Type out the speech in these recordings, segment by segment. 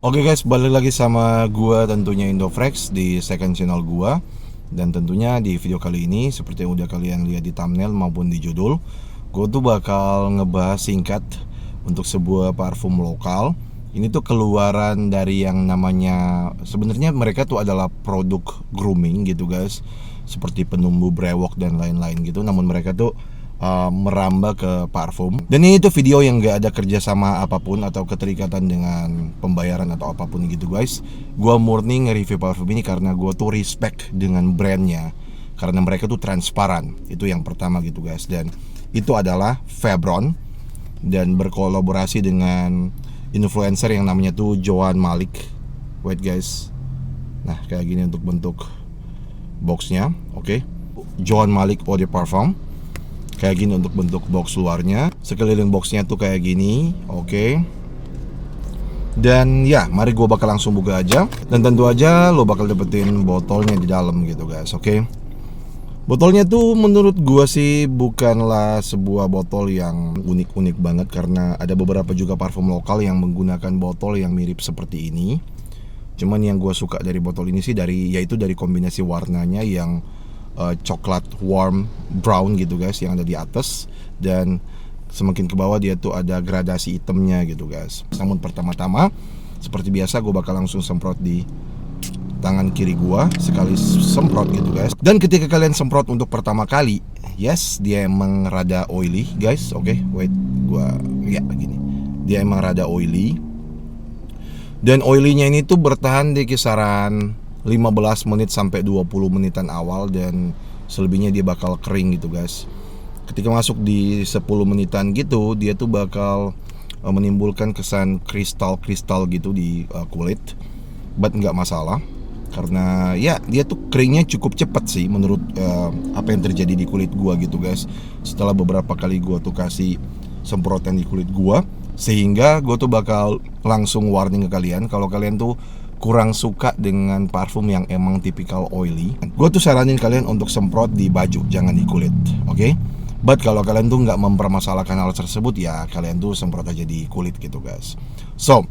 Oke guys, balik lagi sama gua tentunya Indofrex di second channel gua. Dan tentunya di video kali ini seperti yang udah kalian lihat di thumbnail maupun di judul, gua tuh bakal ngebahas singkat untuk sebuah parfum lokal. Ini tuh keluaran dari yang namanya, sebenarnya mereka tuh adalah produk grooming gitu guys, seperti penumbuh brewok dan lain-lain gitu. Namun mereka tuh merambah ke parfum. Dan ini tuh video yang gak ada kerjasama apapun atau keterikatan dengan pembayaran atau apapun gitu guys. Gua murni nge-review parfum ini karena gua tuh respect dengan brandnya, karena mereka tuh transparan. Itu yang pertama gitu guys. Dan itu adalah Febron, dan berkolaborasi dengan influencer yang namanya tuh Joan Malik. Wait guys, nah kayak gini untuk bentuk boxnya. Oke, Joan Malik Eau de Parfum. Kayak gini untuk bentuk box luarnya. Sekeliling boxnya tuh kayak gini. Oke. Dan ya, mari gue bakal langsung buka aja. Dan tentu aja lo bakal dapetin botolnya di dalam gitu guys. Oke. Botolnya tuh menurut gue sih bukanlah sebuah botol yang unik-unik banget, karena ada beberapa juga parfum lokal yang menggunakan botol yang mirip seperti ini. Cuman yang gue suka dari botol ini sih yaitu dari kombinasi warnanya yang coklat warm brown gitu guys, yang ada di atas, dan semakin ke bawah dia tuh ada gradasi hitamnya gitu guys. Namun pertama-tama seperti biasa gue bakal langsung semprot di tangan kiri gua, sekali semprot gitu guys. Dan ketika kalian semprot untuk pertama kali, yes, dia emang rada oily guys. Oke, wait, gua ya begini. Dia emang rada oily. Dan oilynya ini tuh bertahan di kisaran 15 menit sampai 20 menitan awal, dan selebihnya dia bakal kering gitu guys. Ketika masuk di 10 menitan gitu, dia tuh bakal menimbulkan kesan kristal-kristal gitu di kulit. But nggak masalah, karena ya dia tuh keringnya cukup cepat sih menurut apa yang terjadi di kulit gua gitu guys. Setelah beberapa kali gua tuh kasih semprotan di kulit gua, sehingga gua tuh bakal langsung warning ke kalian kalau kalian tuh kurang suka dengan parfum yang emang tipikal oily, gue tuh saranin kalian untuk semprot di baju, jangan di kulit. Oke? But kalau kalian tuh nggak mempermasalahkan hal tersebut, ya kalian tuh semprot aja di kulit gitu guys. So,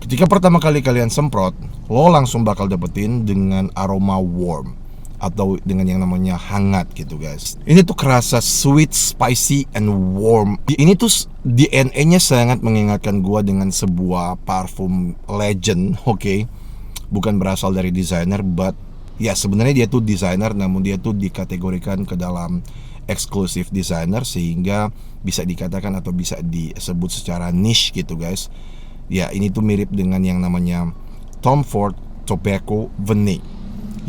ketika pertama kali kalian semprot, lo langsung bakal dapetin dengan aroma warm, atau dengan yang namanya hangat gitu guys. Ini tuh kerasa sweet, spicy, and warm. Ini tuh DNA-nya sangat mengingatkan gue dengan sebuah parfum legend. Oke? Bukan berasal dari desainer, but ya sebenarnya dia tuh desainer, namun dia tuh dikategorikan ke dalam eksklusif desainer, sehingga bisa dikatakan atau bisa disebut secara niche gitu guys. Ya, ini tuh mirip dengan yang namanya Tom Ford Tobacco Vanille.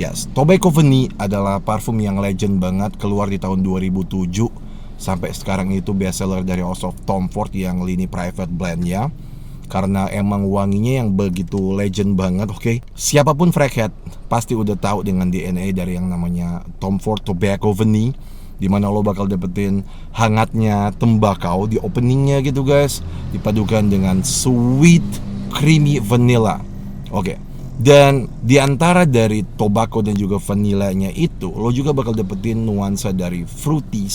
Yes, Tobacco Vanille adalah parfum yang legend banget, keluar di tahun 2007. Sampai sekarang itu bestseller dari House of Tom Ford yang lini private blend-nya, karena emang wanginya yang begitu legend banget. Oke, siapapun freakhead pasti udah tahu dengan DNA dari yang namanya Tom Ford Tobacco Vanille, dimana lo bakal dapetin hangatnya tembakau di openingnya gitu guys, dipadukan dengan sweet creamy vanilla. Oke, dan diantara dari tobacco dan juga vanillanya itu, lo juga bakal dapetin nuansa dari fruity,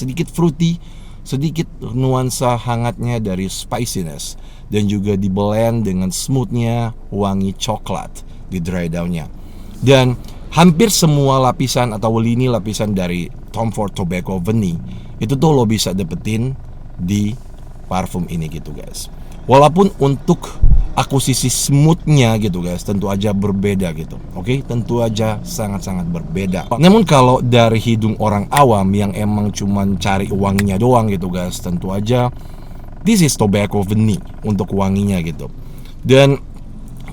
sedikit nuansa hangatnya dari spiciness, dan juga di blend dengan smoothnya wangi coklat di dry downnya. Dan hampir semua lapisan atau lini lapisan dari Tom Ford Tobacco Vanille itu tuh lo bisa dapetin di parfum ini gitu guys. Walaupun untuk akuisisi smoothnya gitu guys, tentu aja berbeda gitu. Oke, tentu aja sangat-sangat berbeda. Namun kalau dari hidung orang awam yang emang cuman cari wanginya doang gitu guys, tentu aja this is Tobacco Vanille untuk wanginya gitu. Dan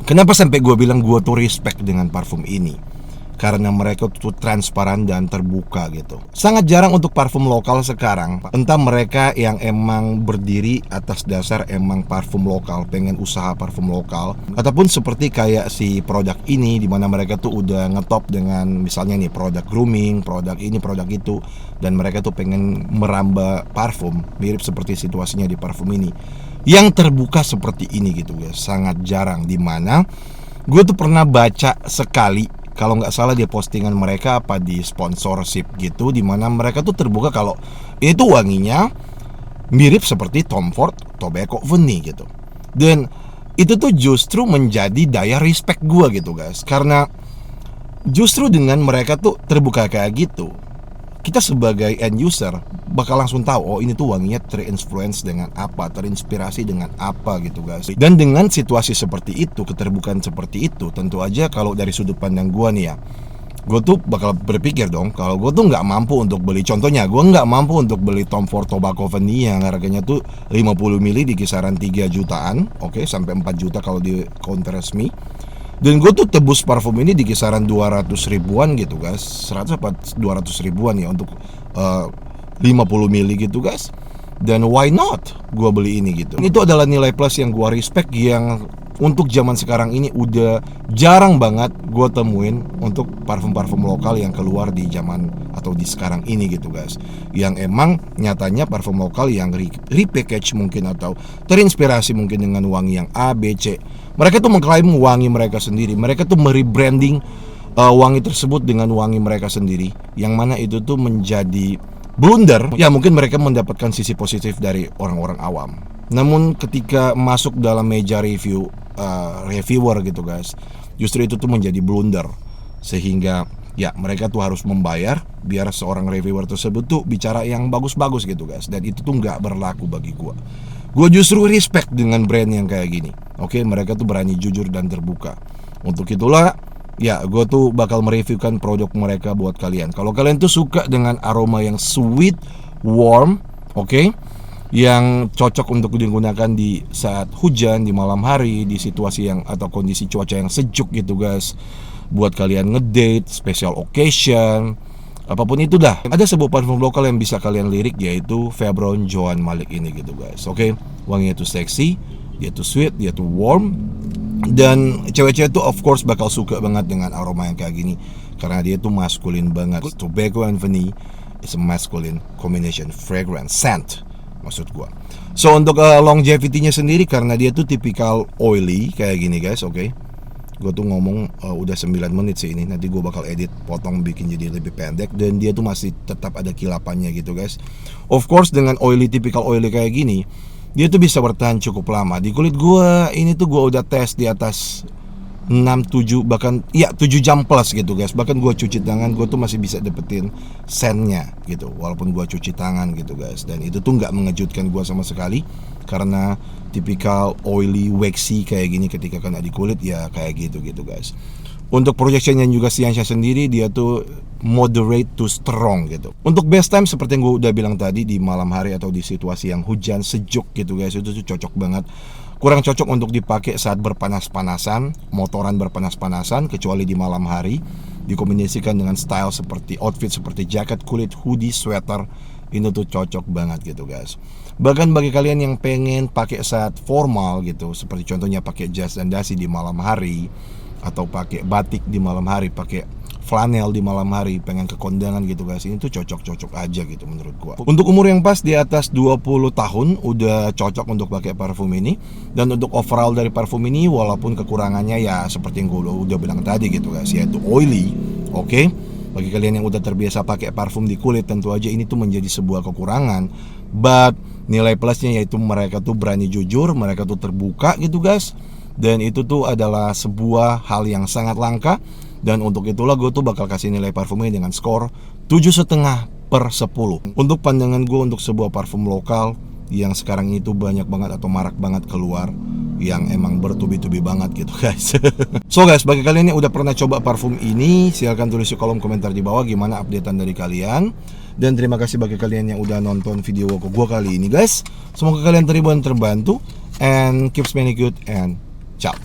kenapa sampai gue bilang gue tuh respect dengan parfum ini? Karena mereka tuh transparan dan terbuka gitu. Sangat jarang untuk parfum lokal sekarang, entah mereka yang emang berdiri atas dasar emang parfum lokal, pengen usaha parfum lokal, ataupun seperti kayak si produk ini, dimana mereka tuh udah ngetop dengan misalnya nih produk grooming, produk ini, produk itu, dan mereka tuh pengen merambah parfum mirip seperti situasinya di parfum ini, yang terbuka seperti ini gitu guys. Sangat jarang, dimana gue tuh pernah baca sekali, kalau nggak salah dia postingan mereka apa di sponsorship gitu, dimana mereka tuh terbuka kalau ini tuh wanginya mirip seperti Tom Ford Tobacco Vanille gitu. Dan itu tuh justru menjadi daya respect gue gitu guys. Karena justru dengan mereka tuh terbuka kayak gitu, kita sebagai end user bakal langsung tahu, oh ini tuh wanginya terinfluence dengan apa, terinspirasi dengan apa gitu guys. Dan dengan situasi seperti itu, keterbukaan seperti itu, tentu aja kalau dari sudut pandang gue nih ya, gue tuh bakal berpikir dong, kalau gue tuh nggak mampu untuk beli, contohnya gue nggak mampu untuk beli Tom Ford Tobacco Vanilla yang harganya tuh 50 mili di kisaran 3 jutaan, oke, sampai 4 juta kalau di counter resmi. Dan gue tuh tebus parfum ini di kisaran 200 ribuan gitu guys, 100 apa 200 ribuan ya untuk 50 mili gitu guys. Dan why not gue beli ini gitu. Itu adalah nilai plus yang gue respect, yang untuk zaman sekarang ini udah jarang banget gue temuin untuk parfum-parfum lokal yang keluar di zaman atau di sekarang ini gitu guys. Yang emang nyatanya parfum lokal yang repackage mungkin atau terinspirasi mungkin dengan wangi yang A, B, C. Mereka tuh mengklaim wangi mereka sendiri. Mereka tuh merebranding wangi tersebut dengan wangi mereka sendiri, yang mana itu tuh menjadi blunder. Ya mungkin mereka mendapatkan sisi positif dari orang-orang awam, namun ketika masuk dalam meja review reviewer gitu guys, justru itu tuh menjadi blunder. Sehingga ya mereka tuh harus membayar biar seorang reviewer tersebut tuh bicara yang bagus-bagus gitu guys. Dan itu tuh nggak berlaku bagi gue. Gue justru respect dengan brand yang kayak gini. Oke, mereka tuh berani jujur dan terbuka. Untuk itulah ya gue tuh bakal mereviewkan produk mereka buat kalian. Kalau kalian tuh suka dengan aroma yang sweet, warm, oke, yang cocok untuk digunakan di saat hujan, di malam hari, di situasi yang atau kondisi cuaca yang sejuk gitu guys, buat kalian ngedate, special occasion, apapun itu dah. Ada sebuah parfum lokal yang bisa kalian lirik, yaitu Febron Joan Malik ini gitu guys. Oke, wanginya tuh seksi, dia tuh sweet, dia tuh warm. Dan cewek-cewek tuh of course bakal suka banget dengan aroma yang kayak gini, karena dia tuh maskulin banget. Tobacco and vanilla is a masculine combination fragrance scent maksud gua. So untuk longevity-nya sendiri, karena dia tuh tipikal oily kayak gini guys, oke. Gue tuh ngomong udah 9 menit sih ini. Nanti gue bakal edit, potong, bikin jadi lebih pendek. Dan dia tuh masih tetap ada kilapannya gitu guys. Of course dengan oily, tipikal oily kayak gini, dia tuh bisa bertahan cukup lama. Di kulit gue ini tuh gue udah tes di atas 6, 7, bahkan ya 7 jam plus gitu guys. Bahkan gue cuci tangan, gue tuh masih bisa dapetin scentnya gitu, walaupun gue cuci tangan gitu guys. Dan itu tuh nggak mengejutkan gue sama sekali, karena tipikal oily, waxy kayak gini ketika kena di kulit ya kayak gitu guys. Untuk projectionnya juga Siansha sendiri, dia tuh moderate to strong gitu. Untuk best time seperti yang gue udah bilang tadi, di malam hari atau di situasi yang hujan sejuk gitu guys, itu tuh cocok banget. Kurang cocok untuk dipakai saat berpanas-panasan, motoran berpanas-panasan, kecuali di malam hari. Dikombinasikan dengan style seperti outfit seperti jaket kulit, hoodie, sweater, ini tuh cocok banget gitu guys. Bahkan bagi kalian yang pengen pakai saat formal gitu, seperti contohnya pakai jas dan dasi di malam hari, atau pakai batik di malam hari, pakai flanel di malam hari, pengen ke kondangan gitu guys, ini tuh cocok-cocok aja gitu menurut gua. Untuk umur yang pas di atas 20 tahun udah cocok untuk pakai parfum ini. Dan untuk overall dari parfum ini, walaupun kekurangannya ya seperti yang gua udah bilang tadi gitu guys, yaitu oily, oke. Bagi kalian yang udah terbiasa pakai parfum di kulit, tentu aja ini tuh menjadi sebuah kekurangan. But nilai plusnya yaitu mereka tuh berani jujur, mereka tuh terbuka gitu guys. Dan itu tuh adalah sebuah hal yang sangat langka. Dan untuk itulah gue tuh bakal kasih nilai parfumnya dengan skor 7,5/10. Untuk pandangan gue untuk sebuah parfum lokal yang sekarang itu banyak banget atau marak banget keluar, yang emang bertubi-tubi banget gitu guys. So guys, bagi kalian yang udah pernah coba parfum ini, silahkan tulis di kolom komentar di bawah gimana updatean dari kalian. Dan terima kasih bagi kalian yang udah nonton video gue kali ini guys. Semoga kalian terhibur dan terbantu. And keep smelling good and ciao.